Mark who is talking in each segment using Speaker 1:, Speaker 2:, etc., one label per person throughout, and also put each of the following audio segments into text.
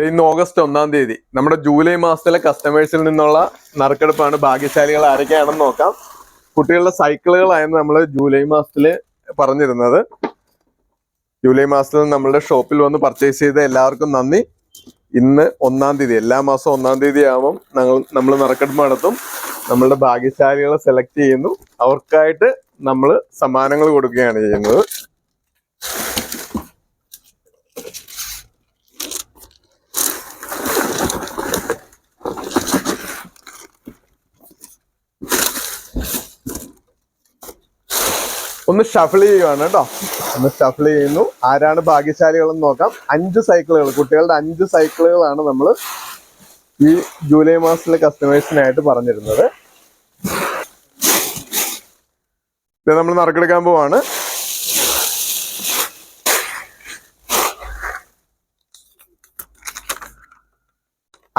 Speaker 1: ഇന്ന് ഓഗസ്റ്റ് 1-ാം തീയതി നമ്മുടെ ജൂലൈ മാസത്തിലെ കസ്റ്റമേഴ്സിൽ നിന്നുള്ള നറുക്കെടുപ്പാണ്. ഭാഗ്യശാലികൾ ആരൊക്കെയാണെന്ന് നോക്കാം. കുട്ടികളുടെ സൈക്കിളുകളായിരുന്നു നമ്മൾ ജൂലൈ മാസത്തിൽ പറഞ്ഞിരുന്നത്. ജൂലൈ മാസത്തിൽ നമ്മളുടെ ഷോപ്പിൽ വന്ന് പർച്ചേസ് ചെയ്ത എല്ലാവർക്കും നന്ദി. ഇന്ന് 1-ാം തീയതി, എല്ലാ മാസവും 1-ാം തീയതി ആവുമ്പം നമ്മൾ നറുക്കെടുപ്പ് നടത്തും. നമ്മളുടെ ഭാഗ്യശാലികളെ സെലക്ട് ചെയ്യുന്നു. അവർക്കായിട്ട് നമ്മൾ സമ്മാനങ്ങൾ കൊടുക്കുകയാണ് ചെയ്യുന്നത്. ഒന്ന് ഷഫിൾ ചെയ്യുകയാണ് കേട്ടോ. ഒന്ന് ഷഫിൾ ചെയ്യുന്നു. ആരാണ് ഭാഗ്യശാലികളെന്ന് നോക്കാം. 5 സൈക്കിളുകൾ, കുട്ടികളുടെ 5 സൈക്കിളുകളാണ് നമ്മൾ ഈ ജൂലൈ മാസത്തിലെ കസ്റ്റമേഴ്സിനായിട്ട് പറഞ്ഞിരുന്നത്. ഇത് നമ്മൾ നറുക്കെടുക്കാൻ പോവാണ്.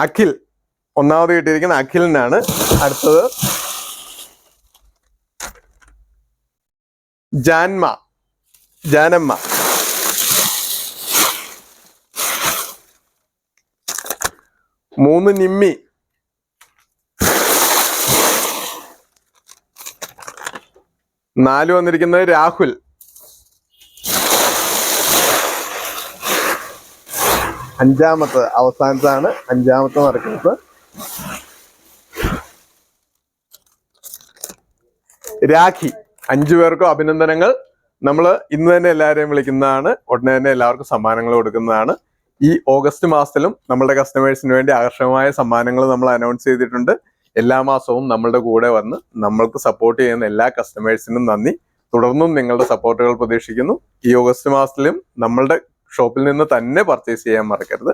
Speaker 1: അഖിൽ, ഒന്നാമത് കിട്ടിയിരിക്കുന്ന അഖിലിനാണ്. അടുത്തത് ജാനമ്മ. 3 നിമ്മി. 4 വന്നിരിക്കുന്നത് രാഹുൽ. 5-ാമത്തെ അവസാനത്താണ് 5-ാമത്തെ നറുക്കെടുപ്പ്. രാഖി. 5 പേർക്കും അഭിനന്ദനങ്ങൾ. നമ്മൾ ഇന്ന് തന്നെ എല്ലാവരെയും വിളിക്കുന്നതാണ്. ഉടനെ തന്നെ എല്ലാവർക്കും സമ്മാനങ്ങൾ കൊടുക്കുന്നതാണ്. ഈ ഓഗസ്റ്റ് മാസത്തിലും നമ്മളുടെ കസ്റ്റമേഴ്സിന് വേണ്ടി ആകർഷകമായ സമ്മാനങ്ങൾ നമ്മൾ അനൗൺസ് ചെയ്തിട്ടുണ്ട്. എല്ലാ മാസവും നമ്മളുടെ കൂടെ വന്ന് നമ്മൾക്ക് സപ്പോർട്ട് ചെയ്യുന്ന എല്ലാ കസ്റ്റമേഴ്സിനും നന്ദി. തുടർന്നും നിങ്ങളുടെ സപ്പോർട്ടുകൾ പ്രതീക്ഷിക്കുന്നു. ഈ ഓഗസ്റ്റ് മാസത്തിലും നമ്മളുടെ ഷോപ്പിൽ നിന്ന് തന്നെ പർച്ചേസ് ചെയ്യാൻ മറക്കരുത്.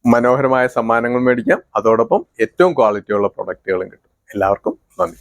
Speaker 1: മനോഹരമായ സമ്മാനങ്ങൾ മേടിക്കാം. അതോടൊപ്പം ഏറ്റവും ക്വാളിറ്റിയുള്ള പ്രൊഡക്റ്റുകളും കിട്ടും. എല്ലാവർക്കും നന്ദി.